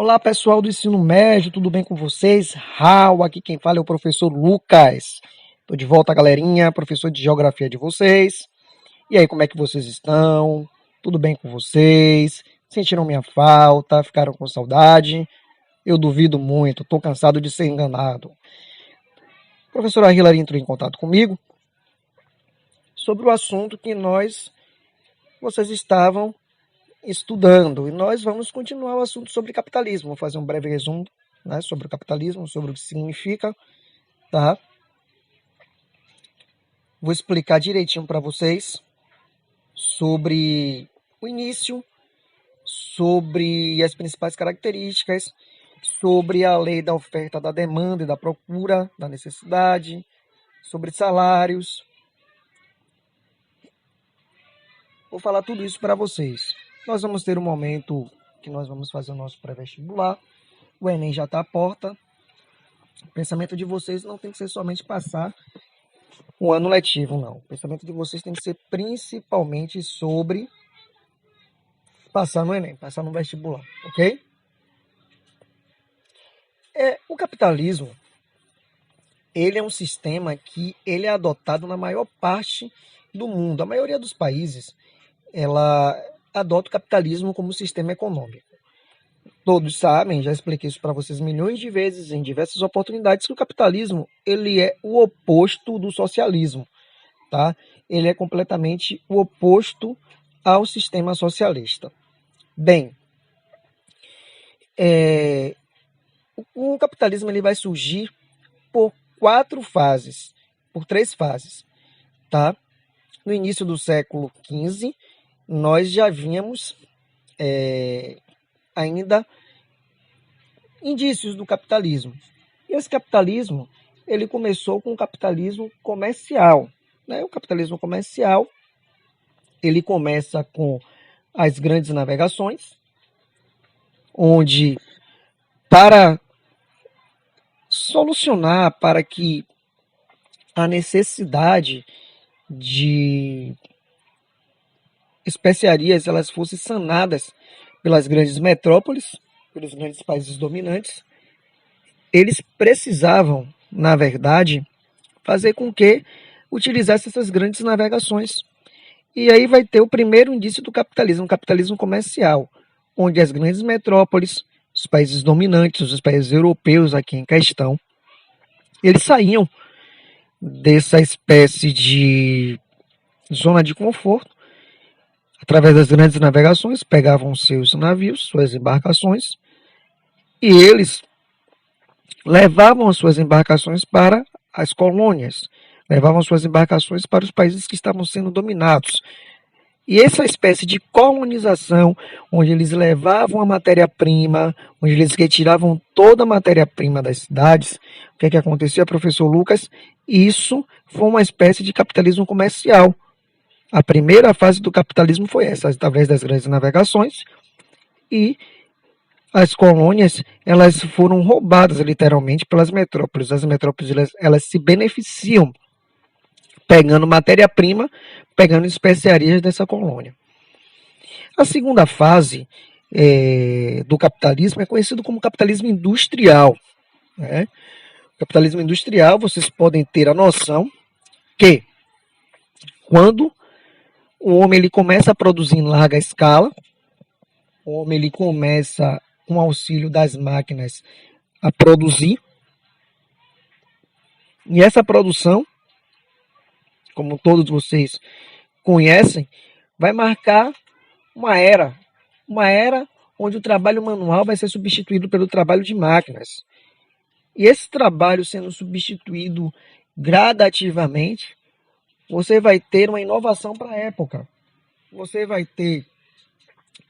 Olá, pessoal do ensino médio, tudo bem com vocês? Aqui quem fala é o professor Lucas. Tô de volta, galerinha, professor de geografia de vocês. E aí, como é que vocês estão? Tudo bem com vocês? Sentiram minha falta? Ficaram com saudade? Eu duvido muito, tô cansado de ser enganado. A professora Hilary entrou em contato comigo sobre o assunto que vocês estavam estudando. E nós vamos continuar o assunto sobre capitalismo. Vou fazer um breve resumo, né, sobre o capitalismo, sobre o que significa, tá? Vou explicar direitinho para vocês sobre o início, sobre as principais características, sobre a lei da oferta, da demanda e da procura, da necessidade, sobre salários. Vou falar tudo isso para vocês. Nós vamos ter um momento que nós vamos fazer o nosso pré-vestibular. O Enem já está à porta. O pensamento de vocês não tem que ser somente passar o ano letivo, não. O pensamento de vocês tem que ser principalmente sobre passar no Enem, passar no vestibular, ok? O capitalismo, ele é um sistema que ele é adotado na maior parte do mundo. A maioria dos países, ela adota o capitalismo como sistema econômico. Todos sabem, já expliquei isso para vocês milhões de vezes em diversas oportunidades, que o capitalismo ele é o oposto do socialismo, tá? Ele é completamente o oposto ao sistema socialista. Bem, o capitalismo ele vai surgir por três fases, tá? No início do século XV, nós já vínhamos ainda indícios do capitalismo. E esse capitalismo, ele começou com o capitalismo comercial, né? O capitalismo comercial, ele começa com as grandes navegações, onde para solucionar, para que a necessidade de especiarias elas fossem sanadas pelas grandes metrópoles, pelos grandes países dominantes, eles precisavam, na verdade, fazer com que utilizasse essas grandes navegações. E aí vai ter o primeiro indício do capitalismo, o capitalismo comercial, onde as grandes metrópoles, os países dominantes, os países europeus aqui em questão, eles saíam dessa espécie de zona de conforto, através das grandes navegações, pegavam seus navios, suas embarcações, e eles levavam as suas embarcações para as colônias, levavam suas embarcações para os países que estavam sendo dominados. E essa espécie de colonização, onde eles levavam a matéria-prima, onde eles retiravam toda a matéria-prima das cidades, o que é que acontecia, professor Lucas? Isso foi uma espécie de capitalismo comercial. A primeira fase do capitalismo foi essa, através das grandes navegações, e as colônias elas foram roubadas literalmente pelas metrópoles. As metrópoles elas se beneficiam pegando matéria-prima, pegando especiarias dessa colônia. A segunda fase do capitalismo é conhecido como capitalismo industrial, né? O capitalismo industrial, vocês podem ter a noção que quando o homem ele começa a produzir em larga escala, o homem ele começa, com auxílio das máquinas, a produzir, e essa produção, como todos vocês conhecem, vai marcar uma era onde o trabalho manual vai ser substituído pelo trabalho de máquinas. E esse trabalho sendo substituído gradativamente, você vai ter uma inovação para a época. Você vai ter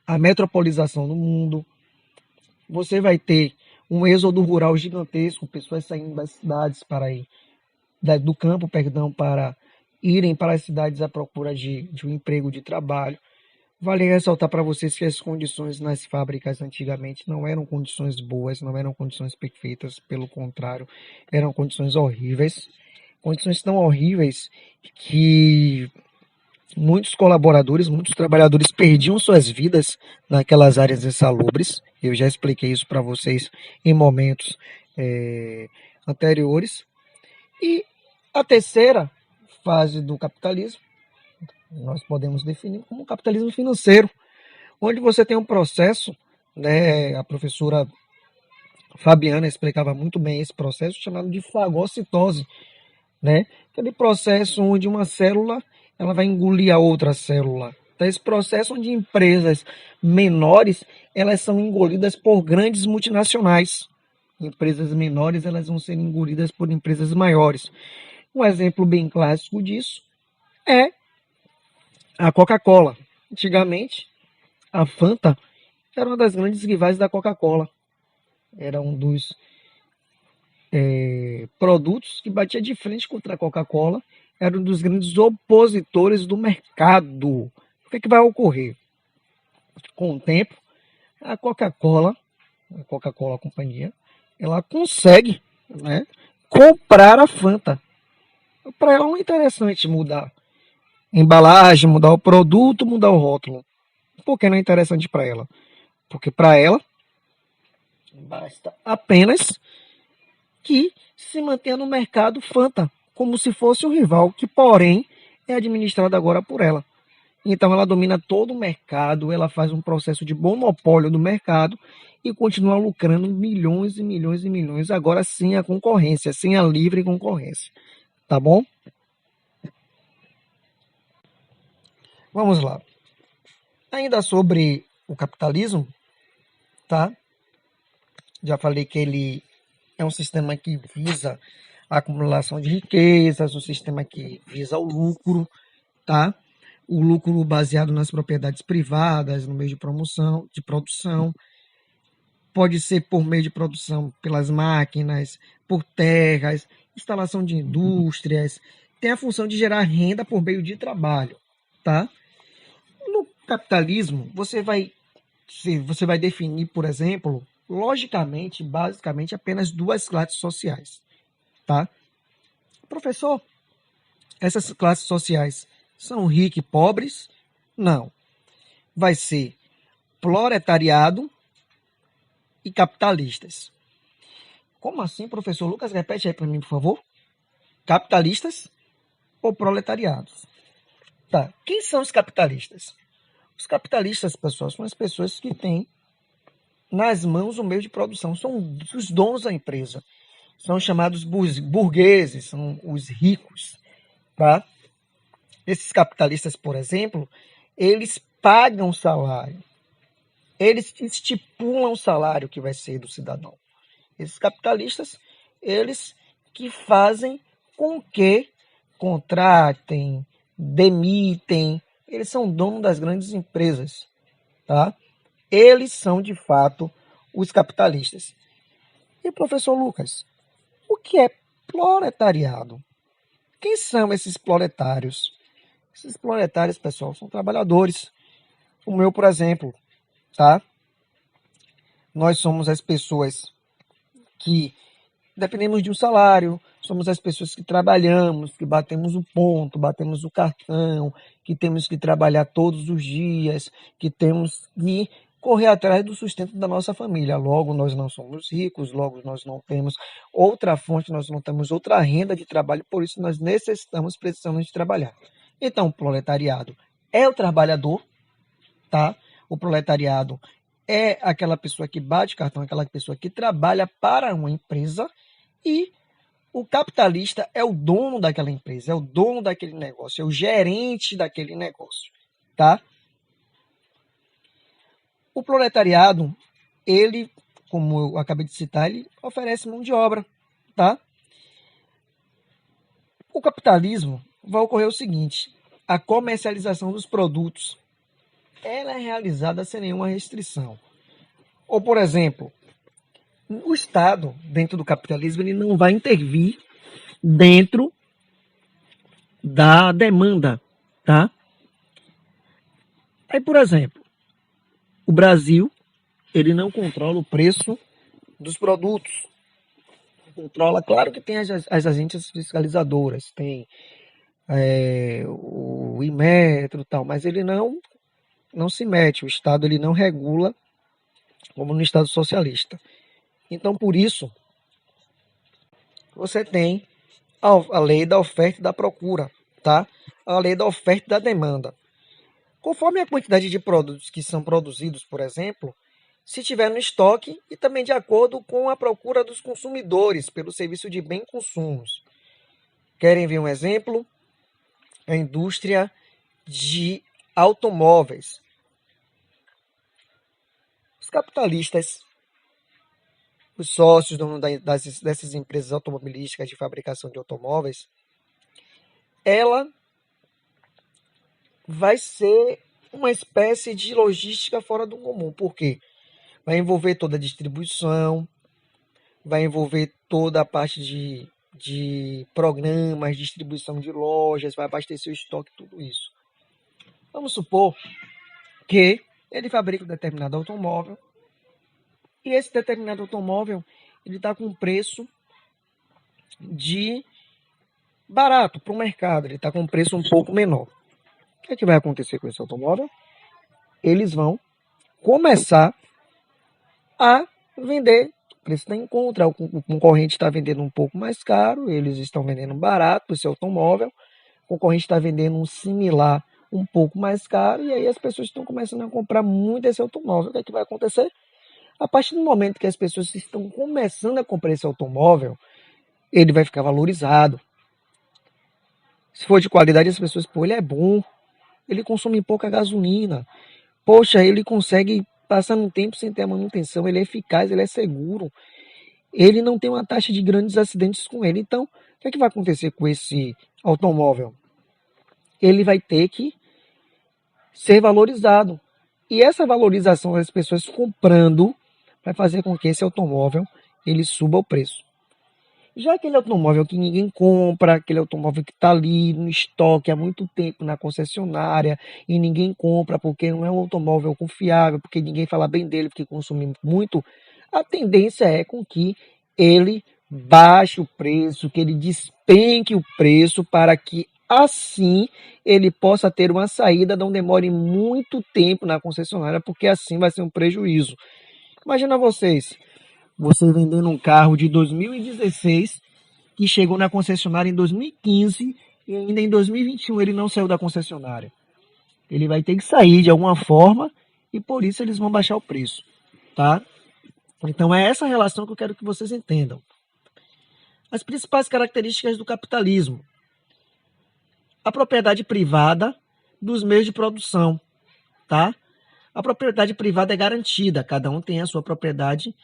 a metropolização do mundo, você vai ter um êxodo rural gigantesco, pessoas saindo das cidades do campo, para irem para as cidades à procura de um emprego, de trabalho. Vale ressaltar para vocês que as condições nas fábricas antigamente não eram condições boas, não eram condições perfeitas, pelo contrário, eram condições horríveis. Condições tão horríveis que Muitos colaboradores, muitos trabalhadores perdiam suas vidas naquelas áreas insalubres. Eu já expliquei isso para vocês em momentos anteriores. E a terceira fase do capitalismo, nós podemos definir como capitalismo financeiro, onde você tem um processo, né, a professora Fabiana explicava muito bem esse processo, chamado de fagocitose, né? Aquele processo onde uma célula ela vai engolir a outra célula. Então, esse processo onde empresas menores elas são engolidas por grandes multinacionais. Empresas menores elas vão ser engolidas por empresas maiores. Um exemplo bem clássico disso é a Coca-Cola. Antigamente, a Fanta era uma das grandes rivais da Coca-Cola. Era um dos produtos que batia de frente contra a Coca-Cola, era um dos grandes opositores do mercado. O que, é que vai ocorrer? Com o tempo, a Coca-Cola Companhia, ela consegue, né, comprar a Fanta. Para ela não é interessante mudar a embalagem, mudar o produto, mudar o rótulo. Por que não é interessante para ela? Porque para ela basta apenas que se mantenha no mercado Fanta, como se fosse um rival, que porém é administrado agora por ela. Então ela domina todo o mercado, ela faz um processo de monopólio do mercado e continua lucrando milhões e milhões e milhões, agora sem a concorrência, sem a livre concorrência. Tá bom? Vamos lá. Ainda sobre o capitalismo, tá? Já falei que ele é um sistema que visa a acumulação de riquezas, um sistema que visa o lucro, tá? O lucro baseado nas propriedades privadas, no meio de promoção, de produção, pode ser por meio de produção pelas máquinas, por terras, instalação de indústrias, tem a função de gerar renda por meio de trabalho, tá? No capitalismo, você vai definir, por exemplo, logicamente, basicamente, apenas duas classes sociais, tá? Professor, essas classes sociais são ricos e pobres? Não. Vai ser proletariado e capitalistas. Como assim, professor Lucas? Repete aí para mim, por favor. Capitalistas ou proletariados? Tá. Quem são os capitalistas? Os capitalistas, pessoal, são as pessoas que têm nas mãos o meio de produção. São os donos da empresa. São chamados burgueses, são os ricos, tá? Esses capitalistas, por exemplo, eles pagam salário. Eles estipulam o salário que vai ser do cidadão. Esses capitalistas, eles que fazem com que contratem, demitem, eles são donos das grandes empresas, tá? Eles são, de fato, os capitalistas. E, professor Lucas, o que é proletariado? Quem são esses proletários? Esses proletários, pessoal, são trabalhadores. O meu, por exemplo, tá? Nós somos as pessoas que dependemos de um salário, somos as pessoas que trabalhamos, que batemos o ponto, batemos o cartão, que temos que trabalhar todos os dias, que temos que correr atrás do sustento da nossa família. Logo, nós não somos ricos, logo nós não temos outra fonte, nós não temos outra renda de trabalho, por isso nós precisamos de trabalhar. Então, o proletariado é o trabalhador, tá? O proletariado é aquela pessoa que bate cartão, aquela pessoa que trabalha para uma empresa, e o capitalista é o dono daquela empresa, é o dono daquele negócio, é o gerente daquele negócio, tá? O proletariado, ele, como eu acabei de citar, ele oferece mão de obra, tá? O capitalismo vai ocorrer o seguinte: a comercialização dos produtos, ela é realizada sem nenhuma restrição. Ou, por exemplo, o Estado, dentro do capitalismo, ele não vai intervir dentro da demanda, tá? Aí, por exemplo, o Brasil, ele não controla o preço dos produtos. Controla, claro que tem as agências fiscalizadoras, tem o Inmetro e tal, mas ele não se mete, o Estado ele não regula como no Estado socialista. Então, por isso, você tem a lei da oferta e da procura, tá? A lei da oferta e da demanda. Conforme a quantidade de produtos que são produzidos, por exemplo, se tiver no estoque e também de acordo com a procura dos consumidores pelo serviço de bem consumos. Querem ver um exemplo? A indústria de automóveis. Os capitalistas, os sócios dessas empresas automobilísticas de fabricação de automóveis, ela vai ser uma espécie de logística fora do comum. Por quê? Vai envolver toda a distribuição, vai envolver toda a parte de programas, distribuição de lojas, vai abastecer o estoque, tudo isso. Vamos supor que ele fabrica um determinado automóvel e esse determinado automóvel ele está com um preço de barato para o mercado, ele está com um preço um pouco menor. O que vai acontecer com esse automóvel? Eles vão começar a vender. O preço está em contra, o concorrente está vendendo um pouco mais caro, eles estão vendendo barato esse automóvel, o concorrente está vendendo um similar um pouco mais caro, e aí as pessoas estão começando a comprar muito esse automóvel. O que vai acontecer? A partir do momento que as pessoas estão começando a comprar esse automóvel, ele vai ficar valorizado. Se for de qualidade, as pessoas, pô, ele é bom, ele consome pouca gasolina, poxa, ele consegue passar um tempo sem ter a manutenção, ele é eficaz, ele é seguro, ele não tem uma taxa de grandes acidentes com ele. Então, o que vai acontecer com esse automóvel? Ele vai ter que ser valorizado. E essa valorização das pessoas comprando vai fazer com que esse automóvel ele suba o preço. Já aquele automóvel que ninguém compra, aquele automóvel que está ali no estoque há muito tempo na concessionária e ninguém compra porque não é um automóvel confiável, porque ninguém fala bem dele, porque consome muito, a tendência é com que ele baixe o preço, que ele despenque o preço para que assim ele possa ter uma saída, não demore muito tempo na concessionária, porque assim vai ser um prejuízo. Imagina você vendendo um carro de 2016 que chegou na concessionária em 2015 e ainda em 2021 ele não saiu da concessionária. Ele vai ter que sair de alguma forma e por isso eles vão baixar o preço, tá? Então é essa relação que eu quero que vocês entendam. As principais características do capitalismo: a propriedade privada dos meios de produção, tá? A propriedade privada é garantida, cada um tem a sua propriedade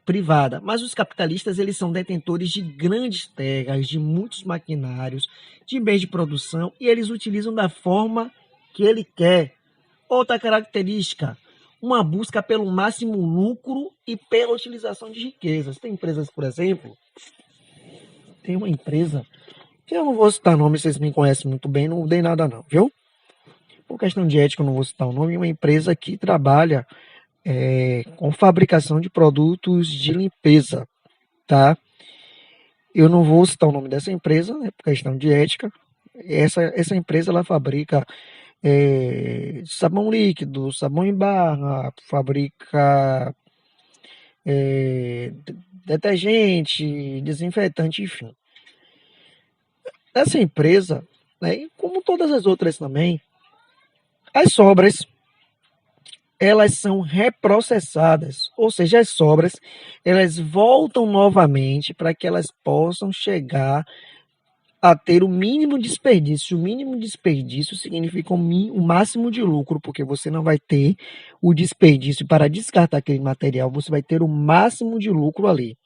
privada, mas os capitalistas eles são detentores de grandes terras, de muitos maquinários, de bens de produção e eles utilizam da forma que ele quer. Outra característica, uma busca pelo máximo lucro e pela utilização de riquezas. Tem empresas, por exemplo, tem uma empresa, que eu não vou citar nome, vocês me conhecem muito bem, não dei nada não, viu? Por questão de ética eu não vou citar o nome, uma empresa que trabalha com fabricação de produtos de limpeza, tá? Eu não vou citar o nome dessa empresa, né, por questão de ética. Essa empresa ela fabrica sabão líquido, sabão em barra, fabrica detergente, desinfetante, enfim. Essa empresa, né, como todas as outras também, as sobras elas são reprocessadas, ou seja, as sobras elas voltam novamente para que elas possam chegar a ter o mínimo desperdício. O mínimo desperdício significa o máximo de lucro, porque você não vai ter o desperdício para descartar aquele material, você vai ter o máximo de lucro ali.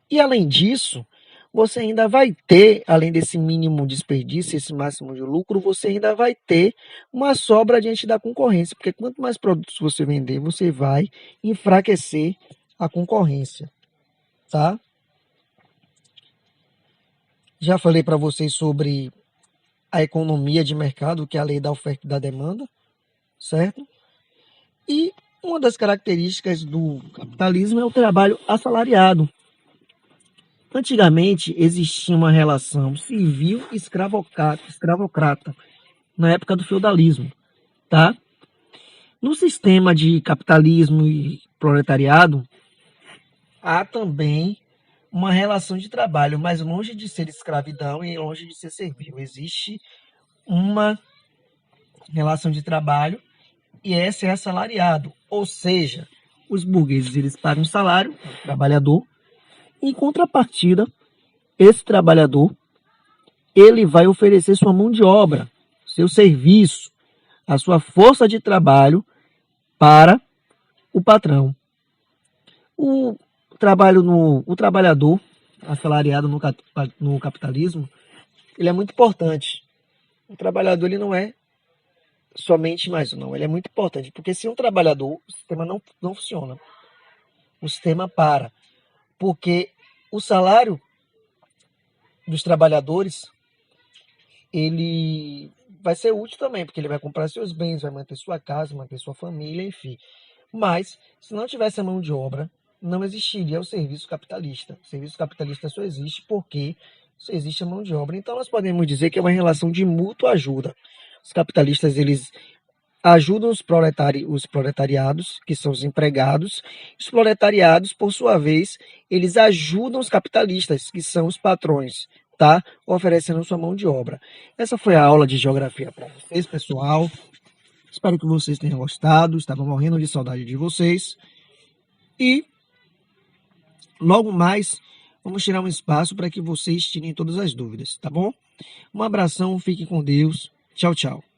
E além disso, você ainda vai ter, além desse mínimo desperdício, esse máximo de lucro, você ainda vai ter uma sobra diante da concorrência, porque quanto mais produtos você vender, você vai enfraquecer a concorrência, tá? Já falei para vocês sobre a economia de mercado, que é a lei da oferta e da demanda, certo? E uma das características do capitalismo é o trabalho assalariado. Antigamente existia uma relação civil escravocrata na época do feudalismo, tá? No sistema de capitalismo e proletariado, há também uma relação de trabalho, mas longe de ser escravidão e longe de ser servil. Existe uma relação de trabalho e esse é assalariado, ou seja, os burgueses eles pagam um salário ao trabalhador, em contrapartida, esse trabalhador ele vai oferecer sua mão de obra, seu serviço, a sua força de trabalho para o patrão. O o trabalhador assalariado no capitalismo, ele é muito importante. O trabalhador ele não é somente mais não, ele é muito importante, porque se um trabalhador, o sistema não funciona. O sistema para, porque o salário dos trabalhadores, ele vai ser útil também, porque ele vai comprar seus bens, vai manter sua casa, manter sua família, enfim. Mas, se não tivesse a mão de obra, não existiria o serviço capitalista. O serviço capitalista só existe porque existe a mão de obra. Então, nós podemos dizer que é uma relação de mútua ajuda. Os capitalistas, eles ajudam os proletariados, que são os empregados. Os proletariados, por sua vez, eles ajudam os capitalistas, que são os patrões, tá? Oferecendo sua mão de obra. Essa foi a aula de geografia para vocês, pessoal. Espero que vocês tenham gostado. Estava morrendo de saudade de vocês. E logo mais, vamos tirar um espaço para que vocês tirem todas as dúvidas, tá bom? Um abração, fiquem com Deus. Tchau, tchau.